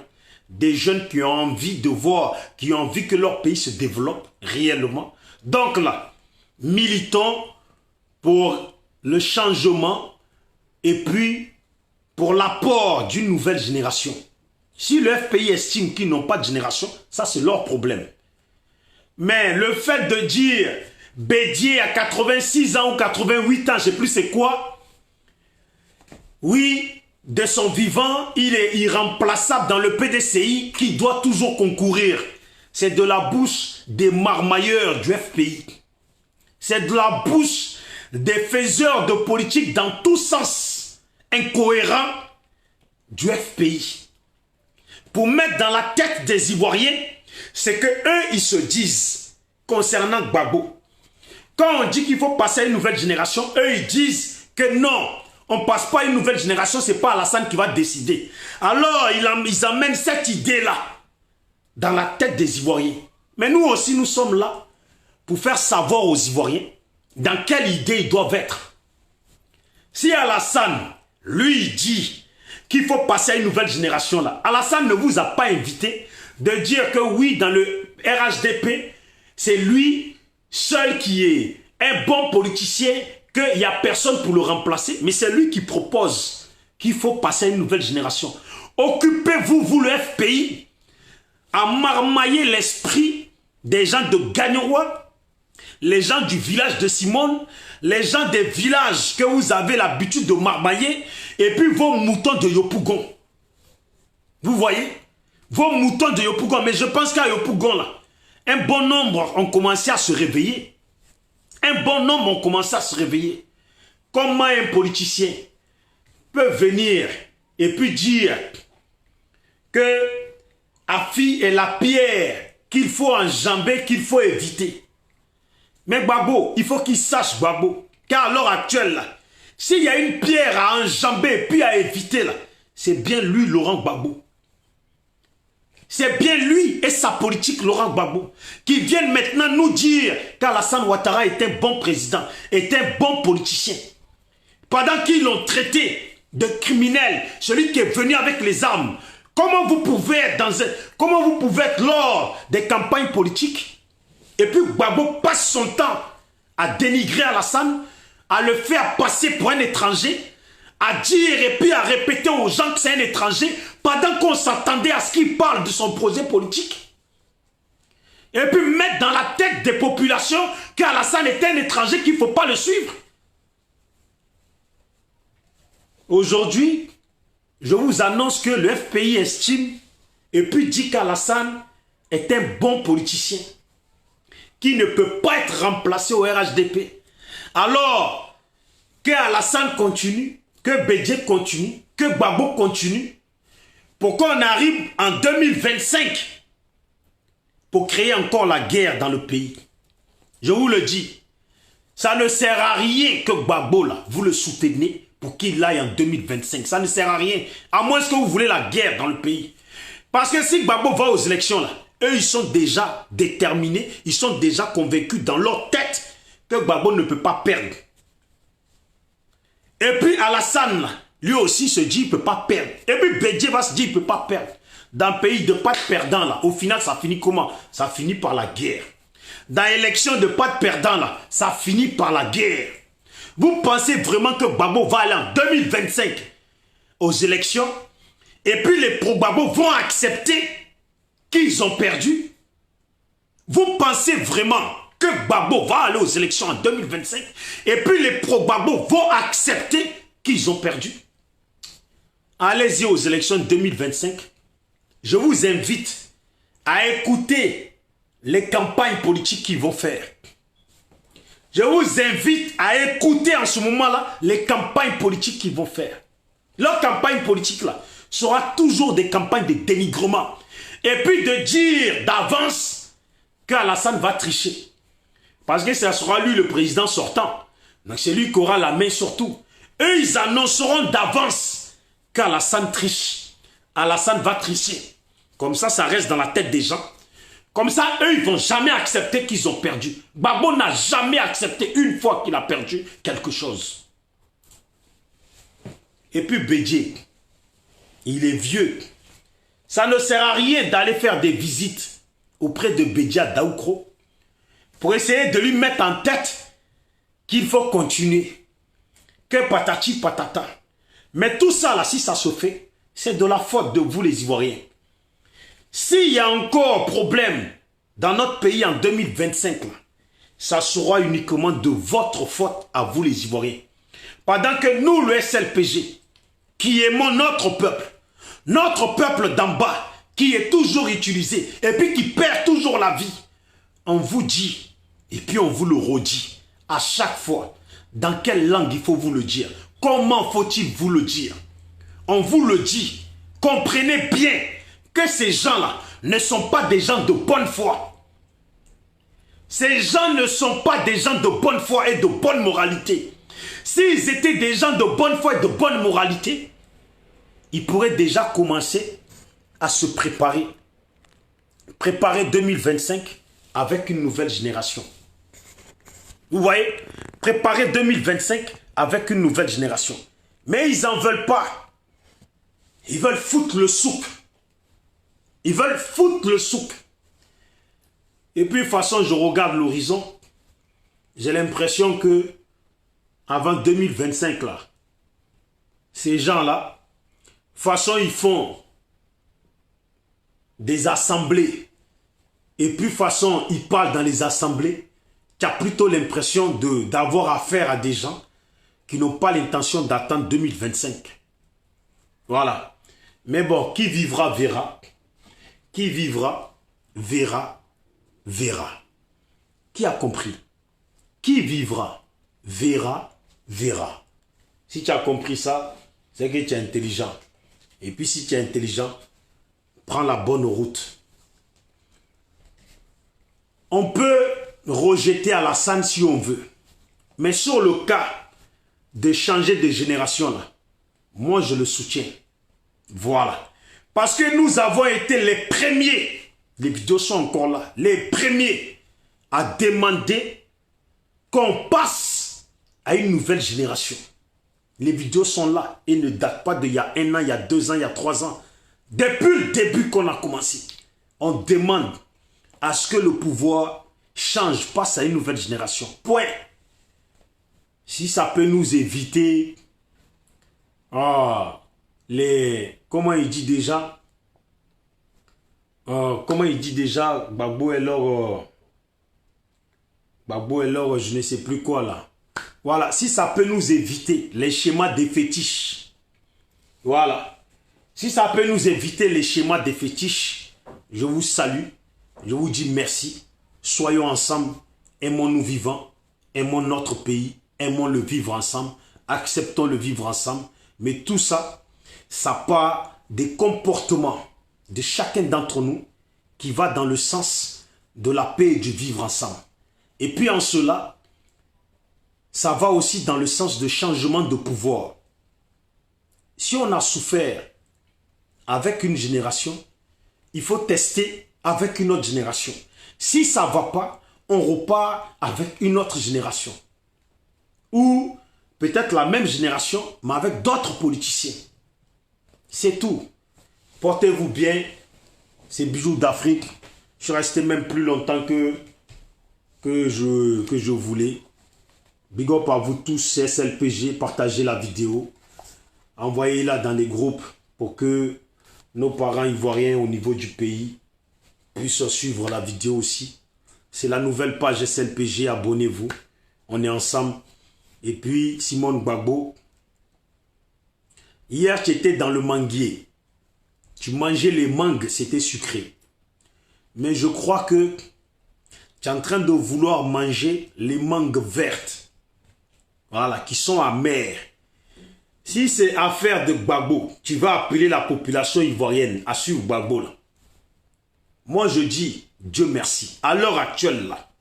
des jeunes qui ont envie de voir, qui ont envie que leur pays se développe réellement. Donc là, militons pour le changement et puis pour l'apport d'une nouvelle génération. Si le FPI estime qu'ils n'ont pas de génération, ça c'est leur problème. Mais le fait de dire Bédié à 86 ans ou 88 ans, je ne sais plus c'est quoi, oui, de son vivant, il est irremplaçable dans le PDCI qui doit toujours concourir. C'est de la bouche des marmailleurs du FPI. C'est de la bouche des faiseurs de politique dans tous sens incohérents du FPI. Pour mettre dans la tête des Ivoiriens, c'est que eux, ils se disent, concernant Gbagbo, quand on dit qu'il faut passer à une nouvelle génération, eux, ils disent que non, on ne passe pas à une nouvelle génération, ce n'est pas Alassane qui va décider. Alors, ils amènent cette idée-là dans la tête des Ivoiriens. Mais nous aussi, nous sommes là pour faire savoir aux Ivoiriens dans quelle idée ils doivent être. Si Alassane, lui, dit qu'il faut passer à une nouvelle génération là, Alassane ne vous a pas invité de dire que oui, dans le RHDP, c'est lui seul qui est un bon politicien, qu'il n'y a personne pour le remplacer, mais c'est lui qui propose qu'il faut passer à une nouvelle génération. Occupez-vous, vous le FPI, à marmailler l'esprit des gens de Gagnoua, les gens du village de Simone, les gens des villages que vous avez l'habitude de marmailler, et puis vos moutons de Yopougon. Vous voyez? Vos moutons de Yopougon. Mais je pense qu'à Yopougon, là, un bon nombre ont commencé à se réveiller. Un bon nombre ont commencé à se réveiller. Comment un politicien peut venir et puis dire que Afi est la pierre qu'il faut enjamber, qu'il faut éviter. Mais Gbagbo, il faut qu'il sache, Gbagbo, qu'à l'heure actuelle, là, s'il y a une pierre à enjamber et puis à éviter, là, c'est bien lui, Laurent Gbagbo. C'est bien lui et sa politique, Laurent Gbagbo, qui viennent maintenant nous dire qu'Alassane Ouattara est un bon président, est un bon politicien. Pendant qu'ils l'ont traité de criminel, celui qui est venu avec les armes. Comment vous pouvez être lors des campagnes politiques et puis Gbagbo passe son temps à dénigrer Alassane, à le faire passer pour un étranger, à dire et puis à répéter aux gens que c'est un étranger pendant qu'on s'attendait à ce qu'il parle de son projet politique. Et puis mettre dans la tête des populations qu'Alassane est un étranger, qu'il ne faut pas le suivre. Aujourd'hui, je vous annonce que le FPI estime et puis dit qu'Alassane est un bon politicien qui ne peut pas être remplacé au RHDP. Alors que Alassane continue, que Bédié continue, que Gbagbo continue, pour qu'on arrive en 2025 pour créer encore la guerre dans le pays. Je vous le dis, ça ne sert à rien que Gbagbo, là, vous le soutenez pour qu'il aille en 2025. Ça ne sert à rien, à moins que vous voulez la guerre dans le pays. Parce que si Gbagbo va aux élections, là, eux, ils sont déjà déterminés, ils sont déjà convaincus dans leur tête que Gbagbo ne peut pas perdre. Et puis Alassane, lui aussi se dit qu'il ne peut pas perdre. Et puis Bédié va se dire qu'il ne peut pas perdre. Dans le pays de pas de perdants, là, au final, ça finit comment? Ça finit par la guerre. Dans l'élection de pas de perdants, là, ça finit par la guerre. Vous pensez vraiment que Gbagbo va aller en 2025 aux élections et puis les pro-Gbagbo vont accepter qu'ils ont perdu? Vous pensez vraiment que Gbagbo va aller aux élections en 2025 et puis les pro-Gbagbo vont accepter qu'ils ont perdu? Allez-y aux élections 2025. Je vous invite à écouter les campagnes politiques qu'ils vont faire. Je vous invite à écouter en ce moment-là les campagnes politiques qu'ils vont faire. Leur campagne politique là sera toujours des campagnes de dénigrement. Et puis de dire d'avance qu'Alassane va tricher. Parce que ça sera lui le président sortant. Donc c'est lui qui aura la main sur tout. Eux, ils annonceront d'avance qu'Alassane triche. Alassane va tricher. Comme ça reste dans la tête des gens. Comme ça, eux, ils ne vont jamais accepter qu'ils ont perdu. Gbagbo n'a jamais accepté une fois qu'il a perdu quelque chose. Et puis Bédié, il est vieux. Ça ne sert à rien d'aller faire des visites auprès de Bédié à Daoukro pour essayer de lui mettre en tête qu'il faut continuer. Que patati patata. Mais tout ça, là, si ça se fait, c'est de la faute de vous les Ivoiriens. S'il y a encore problème dans notre pays en 2025, là, ça sera uniquement de votre faute à vous les Ivoiriens. Pendant que nous, le SLPG, qui aimons notre peuple d'en bas, qui est toujours utilisé, et puis qui perd toujours la vie, on vous dit, et puis on vous le redit, à chaque fois, dans quelle langue il faut vous le dire, comment faut-il vous le dire? On vous le dit, comprenez bien que ces gens-là ne sont pas des gens de bonne foi. Ces gens ne sont pas des gens de bonne foi et de bonne moralité. S'ils étaient des gens de bonne foi et de bonne moralité, ils pourraient déjà commencer à se préparer. Préparer 2025 avec une nouvelle génération. Vous voyez? Préparer 2025 avec une nouvelle génération. Mais ils n'en veulent pas. Ils veulent foutre le souk. Ils veulent foutre le souk. Et puis, de toute façon, je regarde l'horizon. J'ai l'impression que avant 2025, là, ces gens-là, de toute façon, ils font des assemblées. Et puis, de toute façon, ils parlent dans les assemblées. Tu as plutôt l'impression d'avoir affaire à des gens qui n'ont pas l'intention d'attendre 2025. Voilà. Mais bon, qui vivra, verra. Qui vivra, verra, verra. Qui a compris? Qui vivra, verra, verra. Si tu as compris ça, c'est que tu es intelligent. Et puis si tu es intelligent, prends la bonne route. On peut rejeter Alassane si on veut. Mais sur le cas de changer de génération, là, moi je le soutiens. Voilà. Parce que nous avons été les premiers, les vidéos sont encore là, les premiers à demander qu'on passe à une nouvelle génération. Les vidéos sont là et ne datent pas d'il y a 1 an, il y a 2 ans, il y a 3 ans. Depuis le début qu'on a commencé, on demande à ce que le pouvoir change, passe à une nouvelle génération. Point. Si ça peut nous éviter comment il dit déjà Gbagbo est leur je ne sais plus quoi là. Voilà, si ça peut nous éviter les schémas des fétiches. Voilà. Si ça peut nous éviter les schémas des fétiches, je vous salue. Je vous dis merci. Soyons ensemble. Aimons-nous vivants. Aimons notre pays. Aimons le vivre ensemble. Acceptons le vivre ensemble. Mais tout ça, ça part des comportements de chacun d'entre nous qui va dans le sens de la paix et du vivre ensemble. Et puis en cela, ça va aussi dans le sens de changement de pouvoir. Si on a souffert avec une génération, il faut tester avec une autre génération. Si ça ne va pas, on repart avec une autre génération. Ou peut-être la même génération, mais avec d'autres politiciens. C'est tout. Portez-vous bien. C'est Bijoux d'Afrique. Je suis resté même plus longtemps que je voulais. Big up à vous tous, CSLPG. Partagez la vidéo. Envoyez-la dans les groupes pour que nos parents ivoiriens au niveau du pays puissent suivre la vidéo aussi. C'est la nouvelle page SLPG. Abonnez-vous. On est ensemble. Et puis, Simone Gbagbo. Hier, tu étais dans le manguier. Tu mangeais les mangues, c'était sucré. Mais je crois que tu es en train de vouloir manger les mangues vertes. Voilà, qui sont amères. Si c'est affaire de Gbagbo, tu vas appeler la population ivoirienne à suivre Gbagbo là. Moi, je dis, Dieu merci. À l'heure actuelle, là,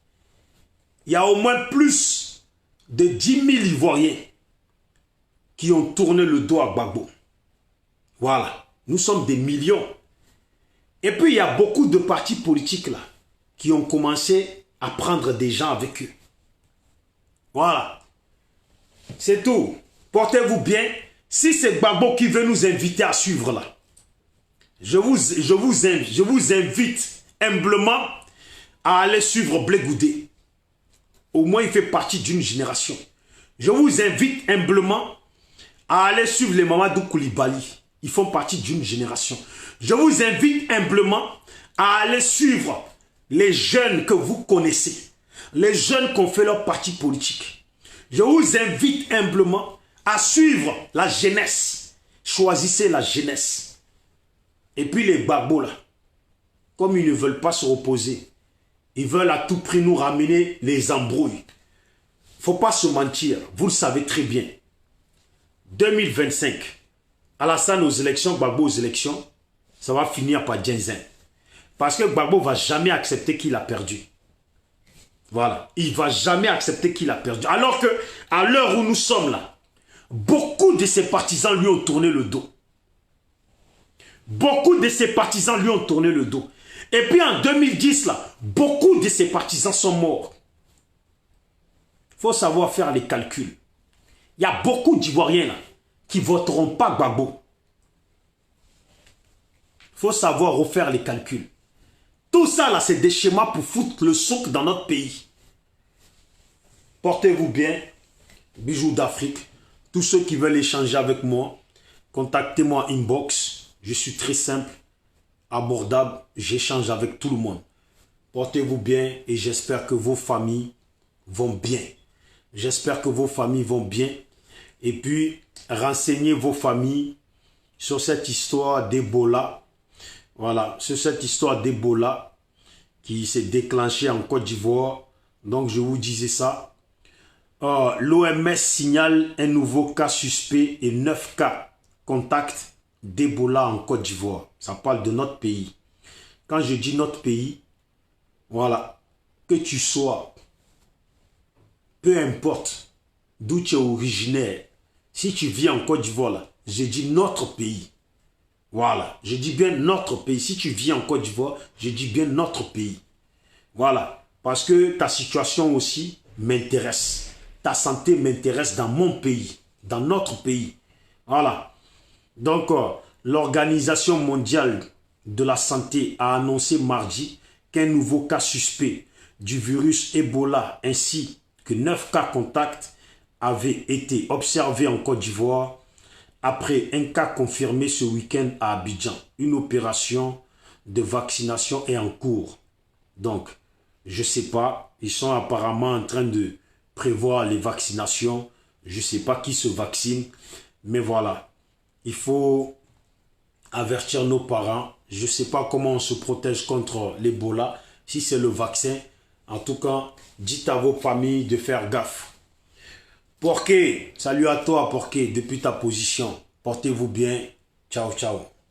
il y a au moins plus de 10 000 Ivoiriens qui ont tourné le dos à Gbagbo. Voilà. Nous sommes des millions. Et puis, il y a beaucoup de partis politiques là qui ont commencé à prendre des gens avec eux. Voilà. C'est tout. Portez-vous bien. Si c'est Gbagbo qui veut nous inviter à suivre là, je vous invite humblement à aller suivre Blé Goudé. Au moins, il fait partie d'une génération. Je vous invite humblement à aller suivre les Mamadou Koulibaly. Ils font partie d'une génération. Je vous invite humblement à aller suivre les jeunes que vous connaissez. Les jeunes qui ont fait leur parti politique. Je vous invite humblement à suivre la jeunesse. Choisissez la jeunesse. Et puis les Gbagbo là, comme ils ne veulent pas se reposer, ils veulent à tout prix nous ramener les embrouilles. Il ne faut pas se mentir, vous le savez très bien. 2025, Alassane aux élections, Gbagbo aux élections, ça va finir par Djenzin. Parce que Gbagbo ne va jamais accepter qu'il a perdu. Voilà, il ne va jamais accepter qu'il a perdu. Alors que, à l'heure où nous sommes là, beaucoup de ses partisans lui ont tourné le dos. Beaucoup de ses partisans lui ont tourné le dos. Et puis en 2010, là, beaucoup de ses partisans sont morts. Il faut savoir faire les calculs. Il y a beaucoup d'Ivoiriens là qui ne voteront pas Gbagbo. Il faut savoir refaire les calculs. Tout ça là, c'est des schémas pour foutre le souk dans notre pays. Portez-vous bien. Bijoux d'Afrique. Tous ceux qui veulent échanger avec moi, contactez-moi inbox. Je suis très simple, abordable. J'échange avec tout le monde. Portez-vous bien et j'espère que vos familles vont bien. J'espère que vos familles vont bien. Et puis, renseignez vos familles sur cette histoire d'Ebola. Voilà, sur cette histoire d'Ebola qui s'est déclenchée en Côte d'Ivoire. Donc, je vous disais ça. L'OMS signale un nouveau cas suspect et 9 cas contacts d'Ebola en Côte d'Ivoire. Ça parle de notre pays. Quand je dis notre pays, voilà, que tu sois peu importe d'où tu es originaire, si tu vis en Côte d'Ivoire, là, je dis notre pays. Voilà, je dis bien notre pays. Si tu vis en Côte d'Ivoire, je dis bien notre pays. Voilà, parce que ta situation aussi m'intéresse. Ta santé m'intéresse dans mon pays, dans notre pays. Voilà. Donc, l'Organisation mondiale de la santé a annoncé mardi qu'un nouveau cas suspect du virus Ebola ainsi que 9 cas contacts avaient été observés en Côte d'Ivoire après un cas confirmé ce week-end à Abidjan. Une opération de vaccination est en cours. Donc, je ne sais pas, ils sont apparemment en train de prévoir les vaccinations. Je ne sais pas qui se vaccine, mais voilà. Il faut avertir nos parents. Je ne sais pas comment on se protège contre l'Ebola. Si c'est le vaccin, en tout cas, dites à vos familles de faire gaffe. Porqué, salut à toi Porqué, depuis ta position. Portez-vous bien. Ciao, ciao.